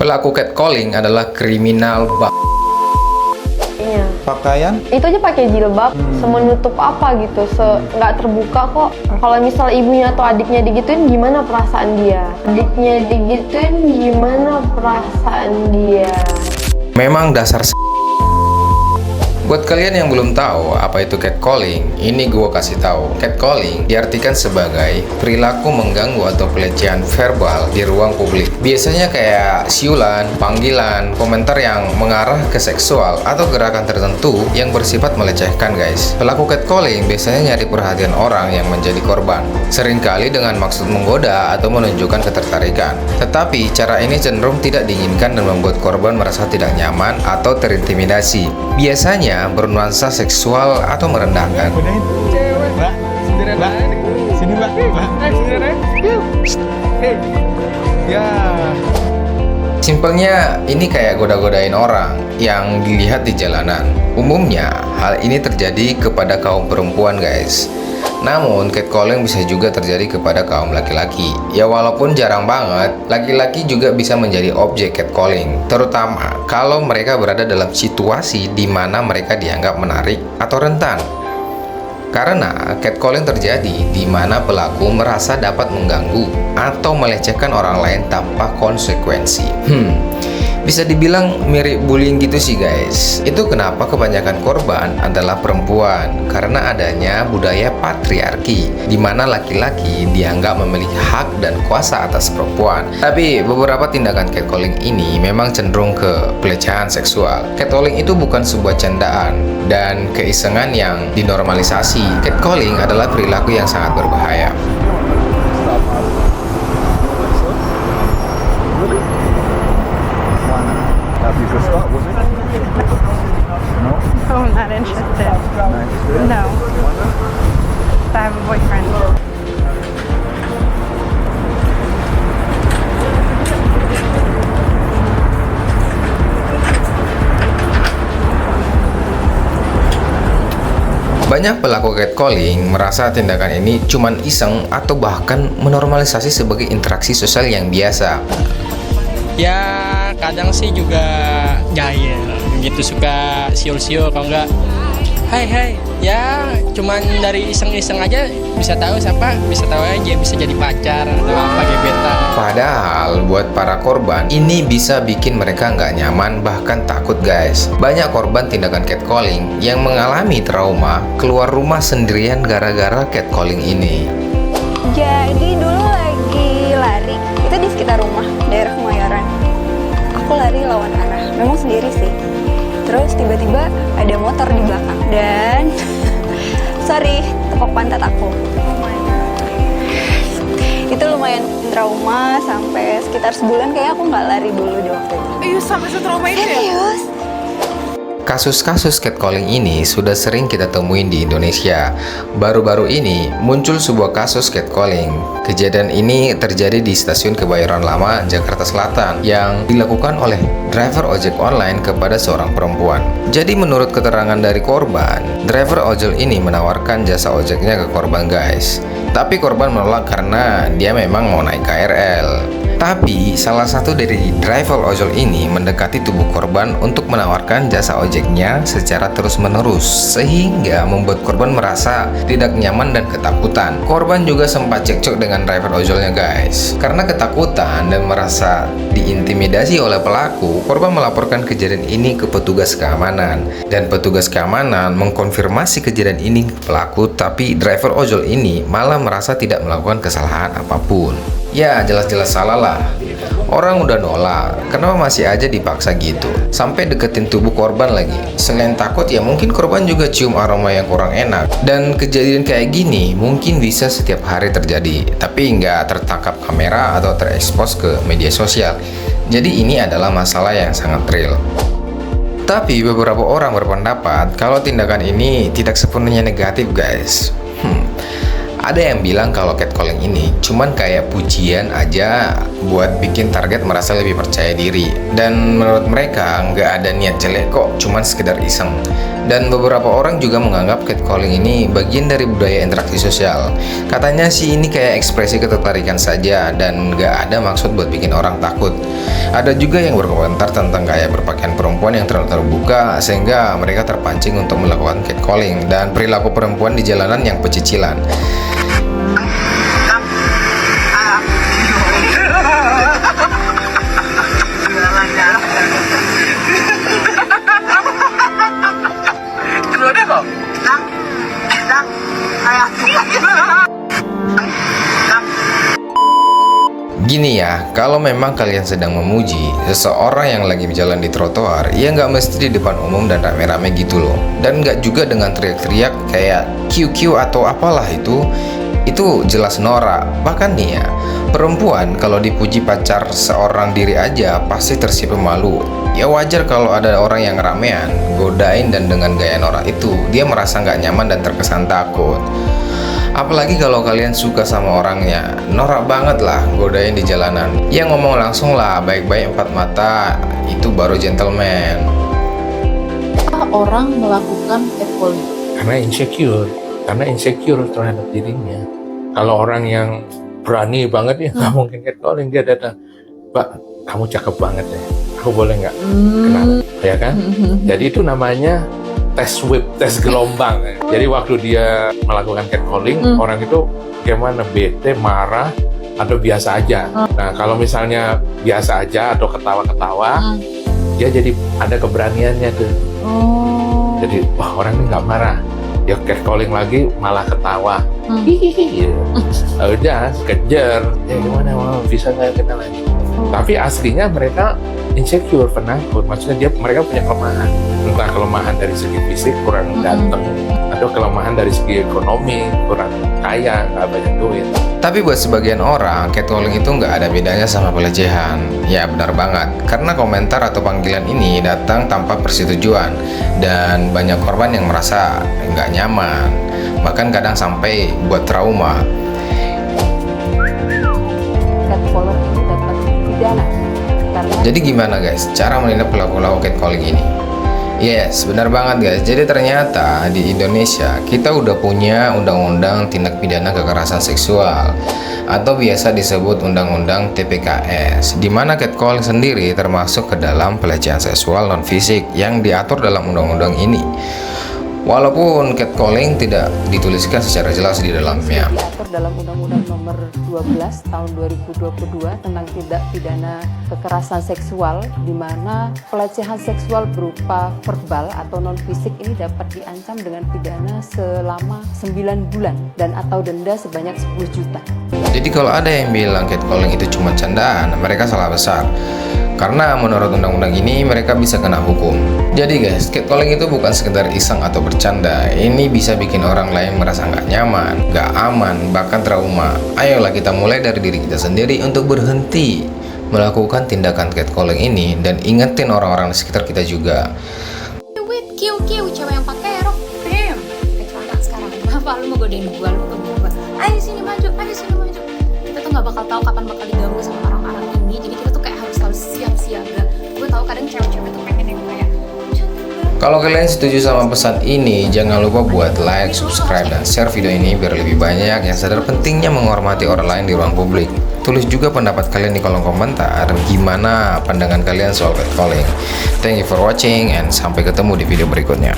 Pelaku catcalling adalah kriminal Iya. Pakaian? Itu aja pakai jilbab, semenutup apa gitu, nggak terbuka kok. Kalau misal ibunya atau adiknya digituin, gimana perasaan dia? Adiknya digituin, gimana perasaan dia? Memang dasar Buat kalian yang belum tahu apa itu catcalling, ini gue kasih tahu. Catcalling diartikan sebagai perilaku mengganggu atau pelecehan verbal di ruang publik. Biasanya kayak siulan, panggilan, komentar yang mengarah ke seksual atau gerakan tertentu yang bersifat melecehkan, guys. Pelaku catcalling biasanya nyari perhatian orang yang menjadi korban, seringkali dengan maksud menggoda atau menunjukkan ketertarikan. Tetapi cara ini cenderung tidak diinginkan dan membuat korban merasa tidak nyaman atau terintimidasi. Biasanya bernuansa seksual atau merendahkan. Udahin cewek. Mbak, mbak, sini mbak, ya. Simpelnya, ini kayak goda-godain orang yang dilihat di jalanan. Umumnya, hal ini terjadi kepada kaum perempuan, guys. Namun, catcalling bisa juga terjadi kepada kaum laki-laki. Ya walaupun jarang banget, laki-laki juga bisa menjadi objek catcalling, terutama kalau mereka berada dalam situasi di mana mereka dianggap menarik atau rentan. Karena catcalling terjadi di mana pelaku merasa dapat mengganggu atau melecehkan orang lain tanpa konsekuensi. Bisa dibilang mirip bullying gitu sih, guys. Itu kenapa kebanyakan korban adalah perempuan, karena adanya budaya patriarki di mana laki-laki dianggap memiliki hak dan kuasa atas perempuan. Tapi beberapa tindakan catcalling ini memang cenderung ke pelecehan seksual. Catcalling itu bukan sebuah candaan dan keisengan yang dinormalisasi. Catcalling adalah perilaku yang sangat berbahaya. Oh, I'm not interested. No. I have a boyfriend. Banyak pelaku catcalling merasa tindakan ini cuman iseng atau bahkan menormalisasi sebagai interaksi sosial yang biasa. Ya kadang sih juga jahil gitu, suka siul-siul kalau enggak hai ya cuman dari iseng-iseng aja bisa tahu aja bisa jadi pacar atau apa gebetan. Padahal buat para korban ini bisa bikin mereka nggak nyaman bahkan takut, guys. Banyak korban tindakan catcalling yang mengalami trauma keluar rumah sendirian gara-gara catcalling ini. Jadi dulu lagi lari, itu di sekitar rumah, daerah Kemayoran. Aku lari lawan arah, memang sendiri sih. Terus tiba-tiba ada motor di belakang dan sorry, tepok pantat aku. Itu lumayan trauma sampai sekitar sebulan, kayak aku nggak lari dulu di waktu itu. Iya, sampai setrauma itu ya? Serius? Kasus-kasus catcalling ini sudah sering kita temuin di Indonesia. Baru-baru ini muncul sebuah kasus catcalling. Kejadian ini terjadi di Stasiun Kebayoran Lama, Jakarta Selatan, yang dilakukan oleh driver ojek online kepada seorang perempuan. Jadi menurut keterangan dari korban, driver ojol ini menawarkan jasa ojeknya ke korban, guys. Tapi korban menolak karena dia memang mau naik KRL. Tapi salah satu dari driver ojol ini mendekati tubuh korban untuk menawarkan jasa ojeknya secara terus-menerus, sehingga membuat korban merasa tidak nyaman dan ketakutan. Korban juga sempat cekcok dengan driver ojolnya, guys. Karena ketakutan dan merasa diintimidasi oleh pelaku, korban melaporkan kejadian ini ke petugas keamanan. Dan petugas keamanan mengkonfirmasi kejadian ini ke pelaku, tapi driver ojol ini malah merasa tidak melakukan kesalahan apapun. Ya jelas-jelas salah lah. Orang udah nolak, kenapa masih aja dipaksa gitu? Sampai deketin tubuh korban lagi. Selain takut, ya mungkin korban juga cium aroma yang kurang enak. Dan kejadian kayak gini mungkin bisa setiap hari terjadi, tapi nggak tertangkap kamera atau terekspos ke media sosial. Jadi ini adalah masalah yang sangat real. Tapi beberapa orang berpendapat kalau tindakan ini tidak sepenuhnya negatif, guys. Ada yang bilang kalau catcalling ini cuman kayak pujian aja buat bikin target merasa lebih percaya diri. Dan menurut mereka nggak ada niat jelek kok, cuman sekedar iseng. Dan beberapa orang juga menganggap catcalling ini bagian dari budaya interaksi sosial. Katanya sih ini kayak ekspresi ketertarikan saja dan nggak ada maksud buat bikin orang takut. Ada juga yang berkomentar tentang gaya berpakaian perempuan yang terlalu terbuka sehingga mereka terpancing untuk melakukan catcalling, dan perilaku perempuan di jalanan yang pecicilan. Gini ya, kalau memang kalian sedang memuji seseorang yang lagi berjalan di trotoar, ya nggak mesti di depan umum dan rame-rame gitu loh. Dan nggak juga dengan teriak-teriak kayak QQ atau apalah itu jelas norak. Bahkan nih ya, perempuan kalau dipuji pacar seorang diri aja pasti tersipu malu. Ya wajar kalau ada orang yang ramean, godain, dan dengan gaya norak itu dia merasa nggak nyaman dan terkesan takut. Apalagi kalau kalian suka sama orangnya, norak banget lah godain di jalanan. Ya ngomong langsung lah, baik-baik empat mata, itu baru gentleman. Orang melakukan catcalling karena insecure terhadap dirinya. Kalau orang yang berani banget ya nggak mungkin catcalling, dia datang, "Mbak, kamu cakep banget ya, aku boleh nggak kenal?" Ya kan? Jadi itu namanya tes gelombang. Jadi waktu dia melakukan catcalling, orang itu gimana, bete, marah, atau biasa aja. Nah kalau misalnya biasa aja atau ketawa-ketawa, dia jadi ada keberaniannya tuh. Jadi wah, orang ini nggak marah, dia catcalling lagi malah ketawa. Hihihi. Udah kejar, ya gimana, mau bisa nggak kenal lagi. Tapi aslinya mereka insecure, penakut. Maksudnya mereka punya kelemahan. Entah kelemahan dari segi fisik, kurang ganteng, atau kelemahan dari segi ekonomi, kurang kaya, nggak banyak duit. Tapi buat sebagian orang, catcalling itu nggak ada bedanya sama pelecehan. Ya benar banget, karena komentar atau panggilan ini datang tanpa persetujuan, dan banyak korban yang merasa nggak nyaman, bahkan kadang sampai buat trauma. catcaller ini dapat pidana. Jadi gimana guys cara menindak pelaku-pelaku catcalling ini? Yes, benar banget guys. Jadi ternyata di Indonesia kita udah punya undang-undang tindak pidana kekerasan seksual atau biasa disebut undang-undang TPKS, di mana catcalling sendiri termasuk ke dalam pelecehan seksual non fisik yang diatur dalam undang-undang ini. Walaupun catcalling tidak dituliskan secara jelas di dalamnya. Diatur dalam Undang-Undang Nomor 12 Tahun 2022 tentang tindak pidana kekerasan seksual, di mana pelecehan seksual berupa verbal atau non fisik ini dapat diancam dengan pidana selama 9 bulan dan atau denda sebanyak 10 juta. Jadi kalau ada yang bilang catcalling itu cuma candaan, mereka salah besar. Karena menurut undang-undang ini mereka bisa kena hukum. Jadi guys, catcalling itu bukan sekedar iseng atau bercanda. Ini bisa bikin orang lain merasa nggak nyaman, nggak aman, bahkan trauma. Ayolah kita mulai dari diri kita sendiri untuk berhenti melakukan tindakan catcalling ini, dan ingetin orang-orang di sekitar kita juga. Wait, kiu, cewek yang pakai rok pem celana sekarang. Apa lu mau godain gua, lu mau godain gua? Ayo sini maju. Kita tuh nggak bakal tahu kapan bakal diganggu sama orang-orang ini. Jadi kita tuh kayak harus selalu siap-siaga. Gue tahu kadang cewek-cewek tuh pengen yang kayak. Kalau kalian setuju sama pesan ini, jangan lupa buat like, subscribe, dan share video ini biar lebih banyak yang sadar pentingnya menghormati orang lain di ruang publik. Tulis juga pendapat kalian di kolom komentar, gimana pandangan kalian soal catcalling. Thank you for watching, and sampai ketemu di video berikutnya.